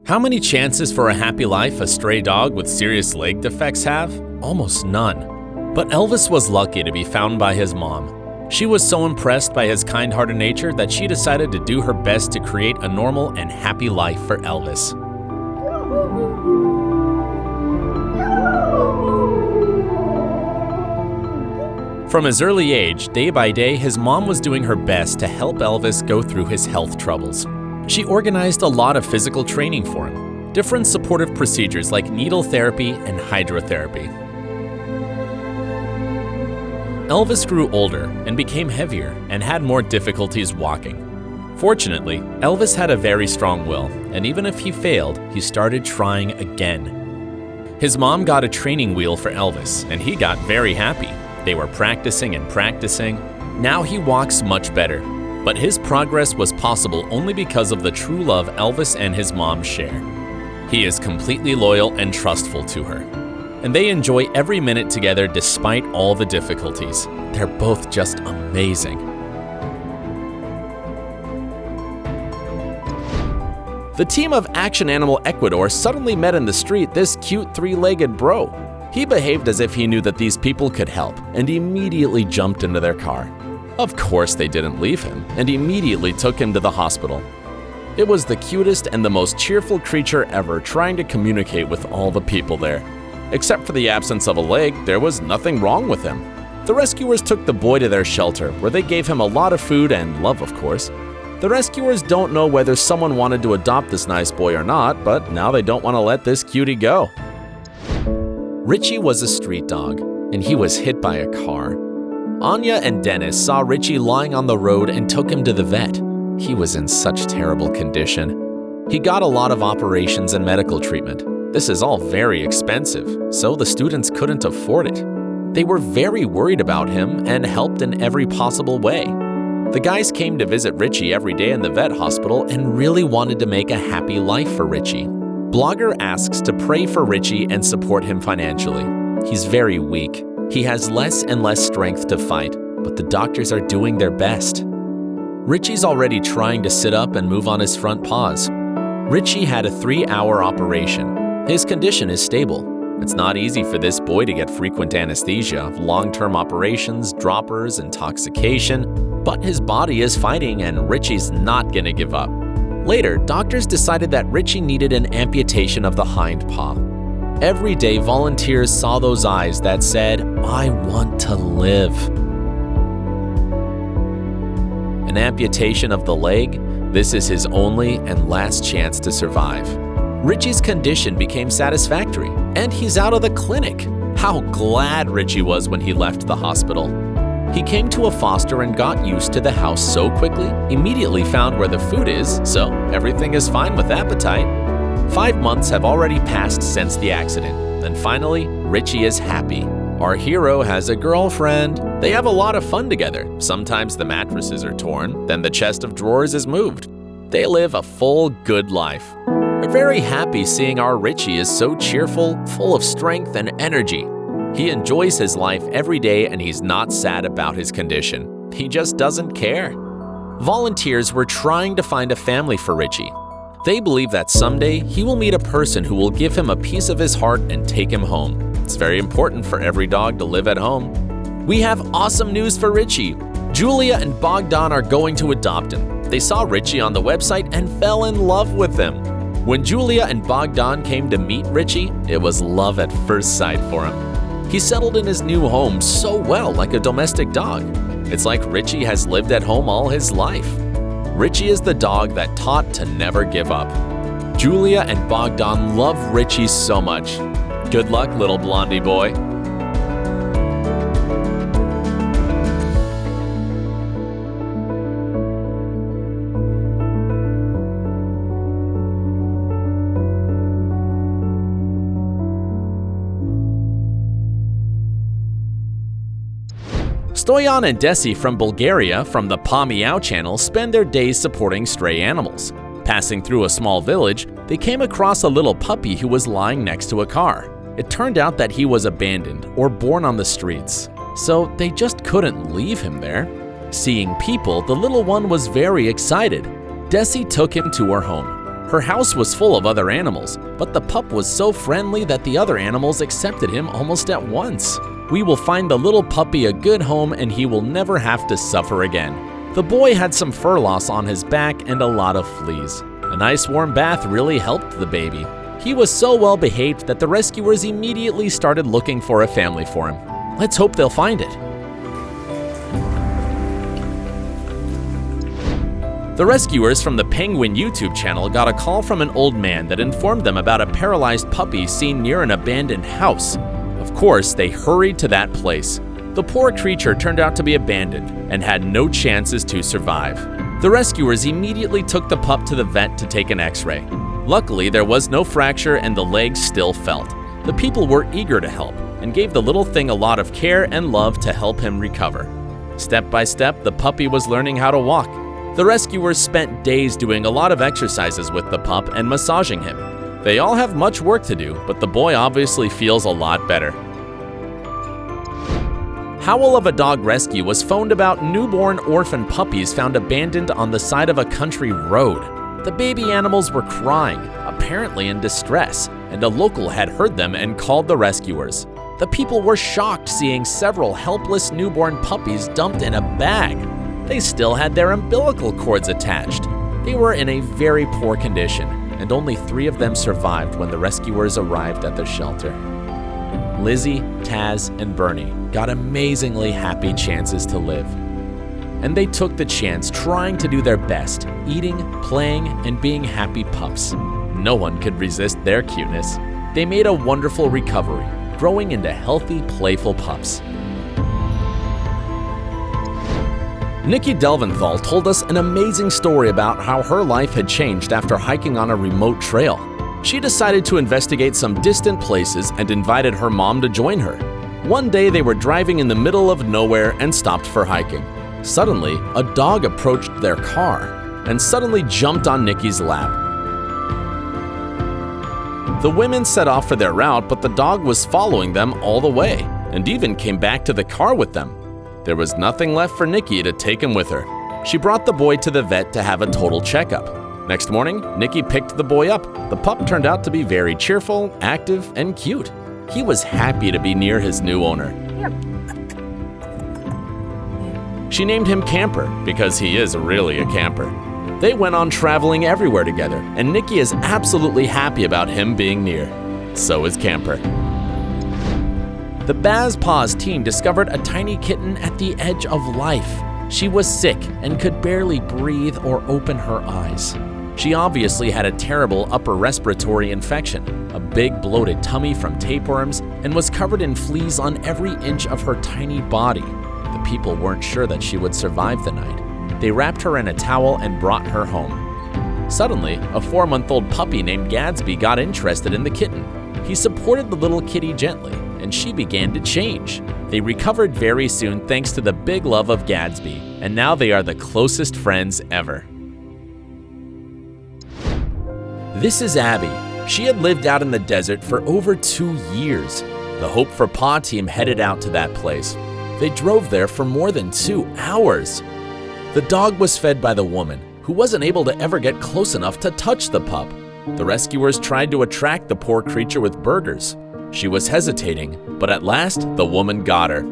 How many chances for a happy life a stray dog with serious leg defects have? Almost none. But Elvis was lucky to be found by his mom. She was so impressed by his kind-hearted nature that she decided to do her best to create a normal and happy life for Elvis. From his early age, day by day, his mom was doing her best to help Elvis go through his health troubles. She organized a lot of physical training for him, different supportive procedures like needle therapy and hydrotherapy. Elvis grew older and became heavier and had more difficulties walking. Fortunately, Elvis had a very strong will, and even if he failed, he started trying again. His mom got a training wheel for Elvis, and he got very happy. They were practicing and practicing. Now he walks much better. But his progress was possible only because of the true love Elvis and his mom share. He is completely loyal and trustful to her. And they enjoy every minute together despite all the difficulties. They're both just amazing. The team of Action Animal Ecuador suddenly met in the street this cute three-legged bro. He behaved as if he knew that these people could help and immediately jumped into their car. Of course they didn't leave him and immediately took him to the hospital. It was the cutest and the most cheerful creature ever, trying to communicate with all the people there. Except for the absence of a leg, there was nothing wrong with him. The rescuers took the boy to their shelter, where they gave him a lot of food and love, of course. The rescuers don't know whether someone wanted to adopt this nice boy or not, but now they don't want to let this cutie go. Richie was a street dog, and he was hit by a car. Anya and Dennis saw Richie lying on the road and took him to the vet. He was in such terrible condition. He got a lot of operations and medical treatment. This is all very expensive, so the students couldn't afford it. They were very worried about him and helped in every possible way. The guys came to visit Richie every day in the vet hospital and really wanted to make a happy life for Richie. Blogger asks to pray for Richie and support him financially. He's very weak. He has less and less strength to fight, but the doctors are doing their best. Richie's already trying to sit up and move on his front paws. Richie had a 3-hour operation. His condition is stable. It's not easy for this boy to get frequent anesthesia, long-term operations, droppers, intoxication, but his body is fighting and Richie's not gonna give up. Later, doctors decided that Richie needed an amputation of the hind paw. Every day, volunteers saw those eyes that said, "I want to live." An amputation of the leg, this is his only and last chance to survive. Richie's condition became satisfactory, and he's out of the clinic. How glad Richie was when he left the hospital. He came to a foster and got used to the house so quickly, immediately found where the food is, so everything is fine with appetite. 5 months have already passed since the accident, and finally, Richie is happy. Our hero has a girlfriend. They have a lot of fun together. Sometimes the mattresses are torn, then the chest of drawers is moved. They live a full, good life. We're very happy seeing our Richie is so cheerful, full of strength and energy. He enjoys his life every day and he's not sad about his condition. He just doesn't care. Volunteers were trying to find a family for Richie. They believe that someday he will meet a person who will give him a piece of his heart and take him home. It's very important for every dog to live at home. We have awesome news for Richie. Julia and Bogdan are going to adopt him. They saw Richie on the website and fell in love with him. When Julia and Bogdan came to meet Richie, it was love at first sight for him. He settled in his new home so well, like a domestic dog. It's like Richie has lived at home all his life. Richie is the dog that taught to never give up. Julia and Bogdan love Richie so much. Good luck, little blondie boy. Stoyan and Desi from Bulgaria from the Paw Meow channel spend their days supporting stray animals. Passing through a small village, they came across a little puppy who was lying next to a car. It turned out that he was abandoned or born on the streets, so they just couldn't leave him there. Seeing people, the little one was very excited. Desi took him to her home. Her house was full of other animals, but the pup was so friendly that the other animals accepted him almost at once. We will find the little puppy a good home and he will never have to suffer again. The boy had some fur loss on his back and a lot of fleas. A nice warm bath really helped the baby. He was so well behaved that the rescuers immediately started looking for a family for him. Let's hope they'll find it. The rescuers from the Penguin YouTube channel got a call from an old man that informed them about a paralyzed puppy seen near an abandoned house. Of course, they hurried to that place. The poor creature turned out to be abandoned and had no chances to survive. The rescuers immediately took the pup to the vet to take an x-ray. Luckily, there was no fracture and the legs still felt. The people were eager to help and gave the little thing a lot of care and love to help him recover. Step by step, the puppy was learning how to walk. The rescuers spent days doing a lot of exercises with the pup and massaging him. They all have much work to do, but the boy obviously feels a lot better. Howl of a dog rescue was phoned about newborn orphan puppies found abandoned on the side of a country road. The baby animals were crying, apparently in distress, and a local had heard them and called the rescuers. The people were shocked seeing several helpless newborn puppies dumped in a bag. They still had their umbilical cords attached. They were in a very poor condition, and only 3 of them survived when the rescuers arrived at the shelter. Lizzie, Taz, and Bernie got amazingly happy chances to live. And they took the chance trying to do their best, eating, playing, and being happy pups. No one could resist their cuteness. They made a wonderful recovery, growing into healthy, playful pups. Nikki Delventhal told us an amazing story about how her life had changed after hiking on a remote trail. She decided to investigate some distant places and invited her mom to join her. One day they were driving in the middle of nowhere and stopped for hiking. Suddenly, a dog approached their car and suddenly jumped on Nikki's lap. The women set off for their route, but the dog was following them all the way and even came back to the car with them. There was nothing left for Nikki to take him with her. She brought the boy to the vet to have a total checkup. Next morning, Nikki picked the boy up. The pup turned out to be very cheerful, active, and cute. He was happy to be near his new owner. She named him Camper because he is really a camper. They went on traveling everywhere together, and Nikki is absolutely happy about him being near. So is Camper. The Baz Paws team discovered a tiny kitten at the edge of life. She was sick and could barely breathe or open her eyes. She obviously had a terrible upper respiratory infection, a big bloated tummy from tapeworms, and was covered in fleas on every inch of her tiny body. The people weren't sure that she would survive the night. They wrapped her in a towel and brought her home. Suddenly, a 4-month-old puppy named Gadsby got interested in the kitten. He supported the little kitty gently, and she began to change. They recovered very soon thanks to the big love of Gadsby, and now they are the closest friends ever. This is Abby. She had lived out in the desert for over 2 years. The Hope for Paw team headed out to that place. They drove there for more than 2 hours. The dog was fed by the woman, who wasn't able to ever get close enough to touch the pup. The rescuers tried to attract the poor creature with burgers. She was hesitating, but at last, the woman got her.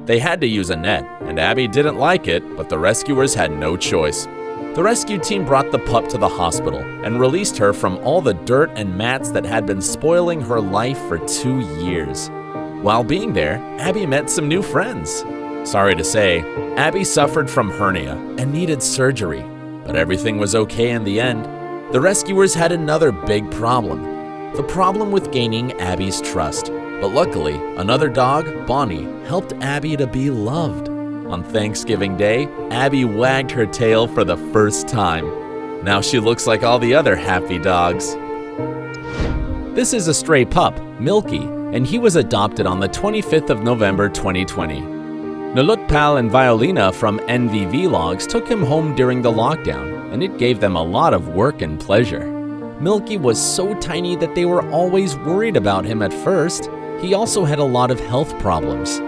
They had to use a net, and Abby didn't like it, but the rescuers had no choice. The rescue team brought the pup to the hospital and released her from all the dirt and mats that had been spoiling her life for 2 years. While being there, Abby met some new friends. Sorry to say, Abby suffered from hernia and needed surgery, but everything was okay in the end. The rescuers had another big problem. The problem with gaining Abby's trust. But luckily, another dog, Bonnie, helped Abby to be loved. On Thanksgiving Day, Abby wagged her tail for the first time. Now she looks like all the other happy dogs. This is a stray pup, Milky, and he was adopted on the 25th of November 2020. Nalutpal and Violina from NV Vlogs took him home during the lockdown, and it gave them a lot of work and pleasure. Milky was so tiny that they were always worried about him at first. He also had a lot of health problems.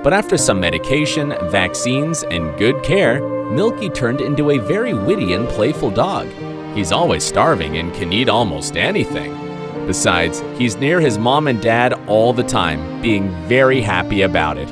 But after some medication, vaccines, and good care, Milky turned into a very witty and playful dog. He's always starving and can eat almost anything. Besides, he's near his mom and dad all the time, being very happy about it.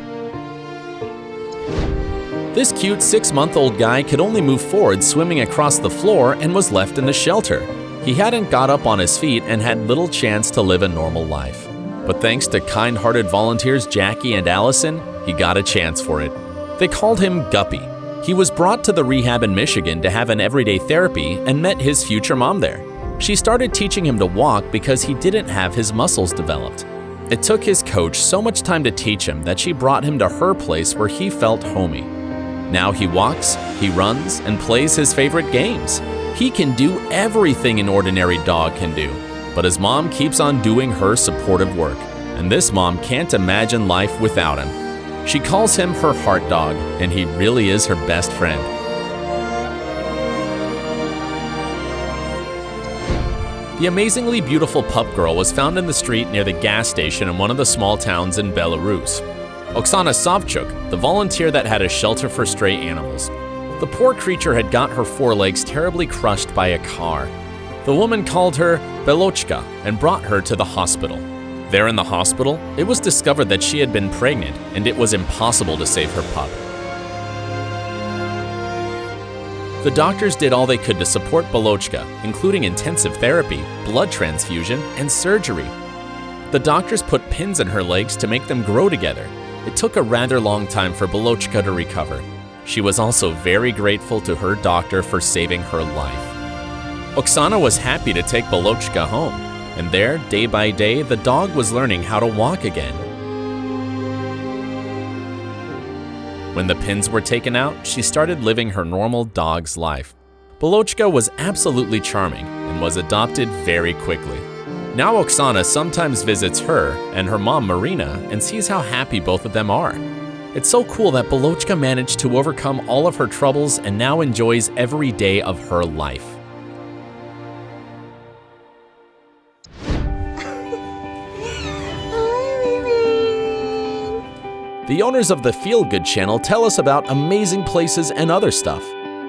This cute 6-month-old guy could only move forward swimming across the floor and was left in the shelter. He hadn't got up on his feet and had little chance to live a normal life. But thanks to kind-hearted volunteers Jackie and Allison, he got a chance for it. They called him Guppy. He was brought to the rehab in Michigan to have an everyday therapy and met his future mom there. She started teaching him to walk because he didn't have his muscles developed. It took his coach so much time to teach him that she brought him to her place where he felt homey. Now he walks, he runs, and plays his favorite games. He can do everything an ordinary dog can do, but his mom keeps on doing her supportive work, and this mom can't imagine life without him. She calls him her heart dog, and he really is her best friend. The amazingly beautiful pup girl was found in the street near the gas station in one of the small towns in Belarus. Oksana Savchuk, the volunteer that had a shelter for stray animals. The poor creature had got her forelegs terribly crushed by a car. The woman called her Belochka and brought her to the hospital. There in the hospital, it was discovered that she had been pregnant and it was impossible to save her pup. The doctors did all they could to support Belochka, including intensive therapy, blood transfusion, and surgery. The doctors put pins in her legs to make them grow together. It took a rather long time for Belochka to recover. She was also very grateful to her doctor for saving her life. Oksana was happy to take Belochka home, and there, day by day, the dog was learning how to walk again. When the pins were taken out, she started living her normal dog's life. Belochka was absolutely charming and was adopted very quickly. Now Oksana sometimes visits her and her mom Marina and sees how happy both of them are. It's so cool that Belochka managed to overcome all of her troubles and now enjoys every day of her life. The owners of the Feel Good channel tell us about amazing places and other stuff,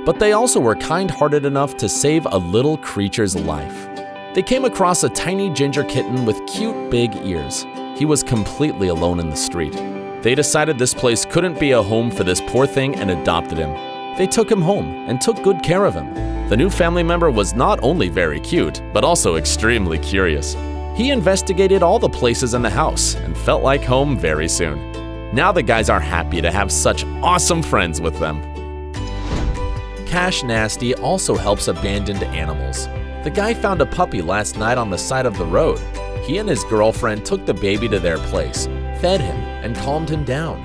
but they also were kind-hearted enough to save a little creature's life. They came across a tiny ginger kitten with cute big ears. He was completely alone in the street. They decided this place couldn't be a home for this poor thing and adopted him. They took him home and took good care of him. The new family member was not only very cute, but also extremely curious. He investigated all the places in the house and felt like home very soon. Now the guys are happy to have such awesome friends with them. Cashnasty also helps abandoned animals. The guy found a puppy last night on the side of the road. He and his girlfriend took the baby to their place, fed him, and calmed him down.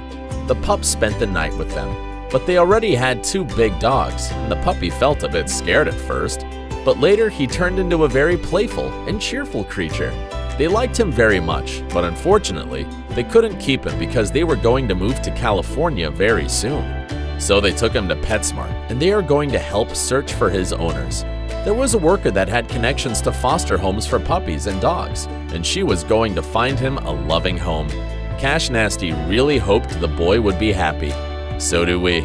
The pup spent the night with them, but they already had 2 big dogs, and the puppy felt a bit scared at first. But later he turned into a very playful and cheerful creature. They liked him very much, but unfortunately, they couldn't keep him because they were going to move to California very soon. So they took him to PetSmart, and they are going to help search for his owners. There was a worker that had connections to foster homes for puppies and dogs, and she was going to find him a loving home. Cashnasty really hoped the boy would be happy. So do we.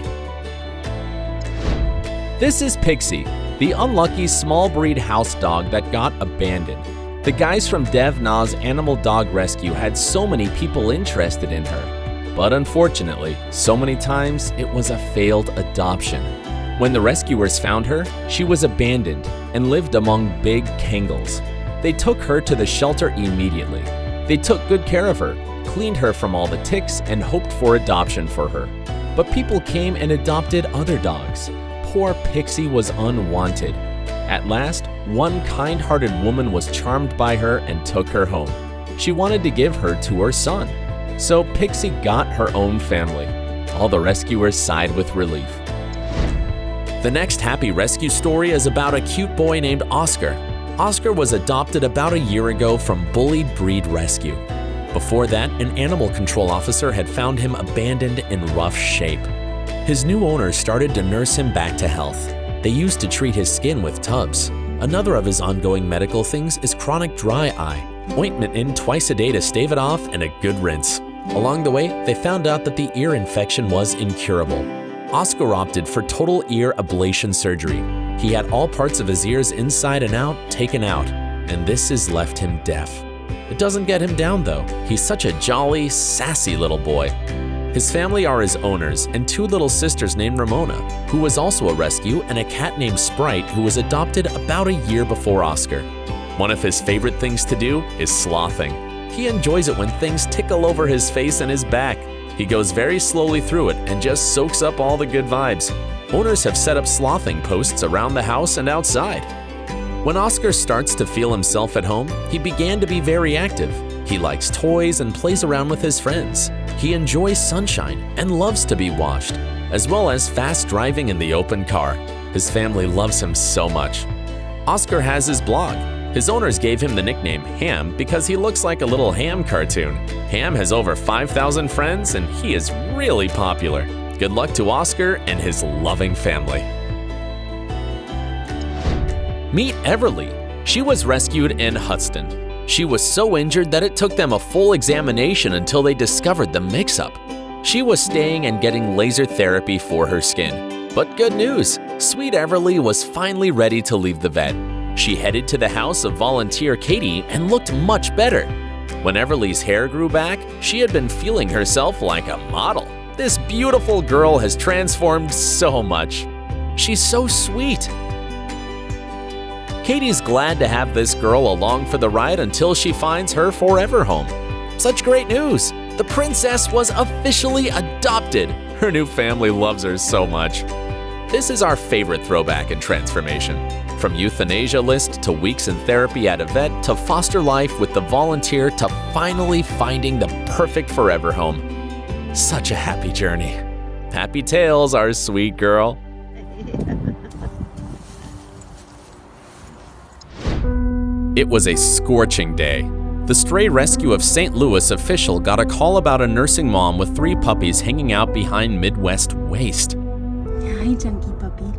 This is Pixie, the unlucky small breed house dog that got abandoned. The guys from Dev Na's Animal Dog Rescue had so many people interested in her. But unfortunately, so many times it was a failed adoption. When the rescuers found her, she was abandoned and lived among big Kangals. They took her to the shelter immediately. They took good care of her, cleaned her from all the ticks, and hoped for adoption for her. But people came and adopted other dogs. Poor Pixie was unwanted. At last, one kind-hearted woman was charmed by her and took her home. She wanted to give her to her son. So Pixie got her own family. All the rescuers sighed with relief. The next happy rescue story is about a cute boy named Oscar. Oscar was adopted about a year ago from Bullied Breed Rescue. Before that, an animal control officer had found him abandoned in rough shape. His new owners started to nurse him back to health. They used to treat his skin with tubs. Another of his ongoing medical things is chronic dry eye. Ointment in twice a day to stave it off and a good rinse. Along the way, they found out that the ear infection was incurable. Oscar opted for total ear ablation surgery. He had all parts of his ears inside and out taken out, and this has left him deaf. It doesn't get him down though. He's such a jolly, sassy little boy. His family are his owners and two little sisters named Ramona, who was also a rescue, and a cat named Sprite who was adopted about a year before Oscar. One of his favorite things to do is slothing. He enjoys it when things tickle over his face and his back. He goes very slowly through it and just soaks up all the good vibes. Owners have set up slothing posts around the house and outside. When Oscar starts to feel himself at home, he began to be very active. He likes toys and plays around with his friends. He enjoys sunshine and loves to be washed, as well as fast driving in the open car. His family loves him so much. Oscar has his blog. His owners gave him the nickname Ham because he looks like a little ham cartoon. Ham has over 5,000 friends and he is really popular. Good luck to Oscar and his loving family. Meet Everly. She was rescued in Hudson. She was so injured that it took them a full examination until they discovered the mix-up. She was staying and getting laser therapy for her skin. But good news, sweet Everly was finally ready to leave the vet. She headed to the house of volunteer Katie and looked much better. When Everly's hair grew back, she had been feeling herself like a model. This beautiful girl has transformed so much. She's so sweet. Katie's glad to have this girl along for the ride until she finds her forever home. Such great news! The princess was officially adopted. Her new family loves her so much. This is our favorite throwback in transformation. From euthanasia list to weeks in therapy at a vet to foster life with the volunteer to finally finding the perfect forever home. Such a happy journey. Happy tales, our sweet girl. It was a scorching day. The stray rescue of St. Louis official got a call about a nursing mom with 3 puppies hanging out behind Midwest Waste. Hi, chunky puppy.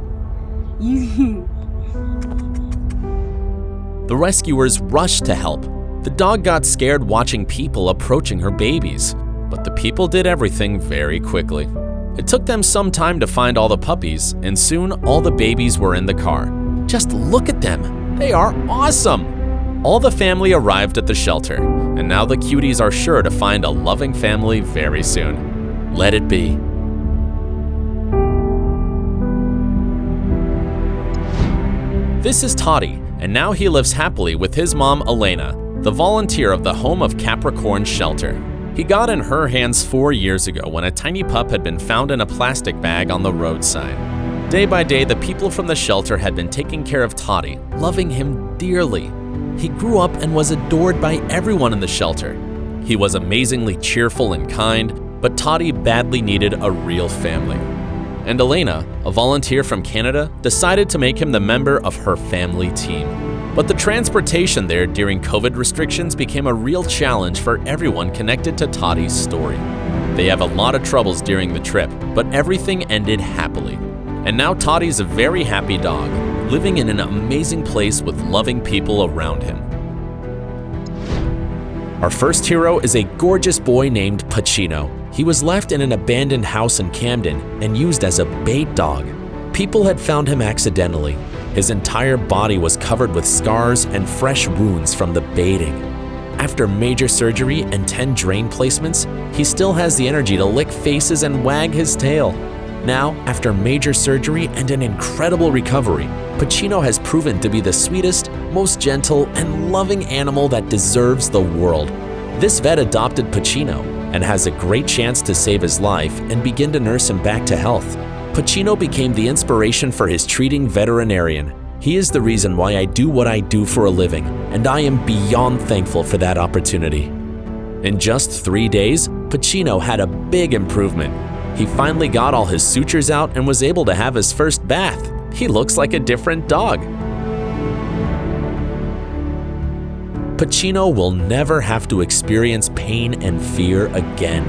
The rescuers rushed to help. The dog got scared watching people approaching her babies, but the people did everything very quickly. It took them some time to find all the puppies, and soon all the babies were in the car. Just look at them. They are awesome. All the family arrived at the shelter, and now the cuties are sure to find a loving family very soon. Let it be. This is Toddy, and now he lives happily with his mom Elena, the volunteer of the Home of Capricorn shelter. He got in her hands 4 years ago when a tiny pup had been found in a plastic bag on the roadside. Day by day, the people from the shelter had been taking care of Toddy, loving him dearly. He grew up and was adored by everyone in the shelter. He was amazingly cheerful and kind, but Toddy badly needed a real family. And Elena, a volunteer from Canada, decided to make him the member of her family team. But the transportation there during COVID restrictions became a real challenge for everyone connected to Toddy's story. They have a lot of troubles during the trip, but everything ended happily. And now Toddy's a very happy dog, living in an amazing place with loving people around him. Our first hero is a gorgeous boy named Pacino. He was left in an abandoned house in Camden and used as a bait dog. People had found him accidentally. His entire body was covered with scars and fresh wounds from the baiting. After major surgery and 10 drain placements, he still has the energy to lick faces and wag his tail. Now, after major surgery and an incredible recovery, Pacino has proven to be the sweetest, most gentle, and loving animal that deserves the world. This vet adopted Pacino and has a great chance to save his life and begin to nurse him back to health. Pacino became the inspiration for his treating veterinarian. He is the reason why I do what I do for a living, and I am beyond thankful for that opportunity. In just 3 days, Pacino had a big improvement. He finally got all his sutures out and was able to have his first bath. He looks like a different dog. Pacino will never have to experience pain and fear again.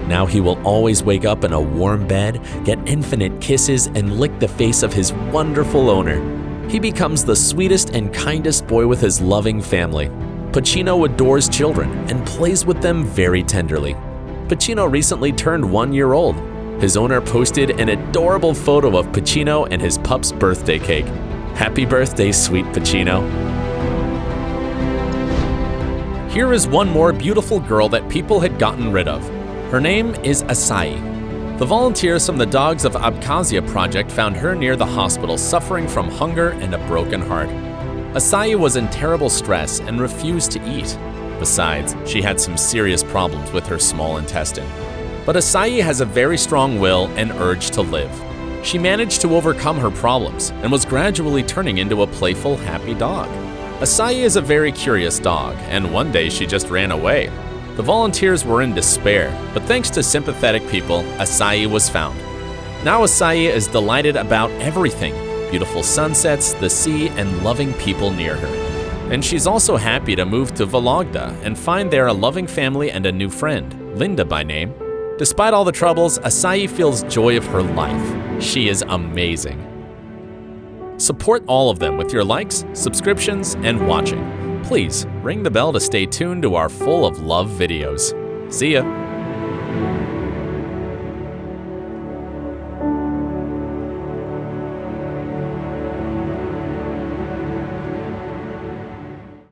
Now he will always wake up in a warm bed, get infinite kisses, and lick the face of his wonderful owner. He becomes the sweetest and kindest boy with his loving family. Pacino adores children and plays with them very tenderly. Pacino recently turned 1 year old. His owner posted an adorable photo of Pacino and his pup's birthday cake. Happy birthday, sweet Pacino. Here is one more beautiful girl that people had gotten rid of. Her name is Asai. The volunteers from the Dogs of Abkhazia project found her near the hospital suffering from hunger and a broken heart. Asai was in terrible stress and refused to eat. Besides, she had some serious problems with her small intestine. But Asai has a very strong will and urge to live. She managed to overcome her problems and was gradually turning into a playful, happy dog. Asai is a very curious dog, and one day she just ran away. The volunteers were in despair, but thanks to sympathetic people, Asai was found. Now Asai is delighted about everything: beautiful sunsets, the sea, and loving people near her. And she's also happy to move to Vologda and find there a loving family and a new friend, Linda by name. Despite all the troubles, Asai feels joy of her life. She is amazing. Support all of them with your likes, subscriptions, and watching. Please ring the bell to stay tuned to our full of love videos. See ya!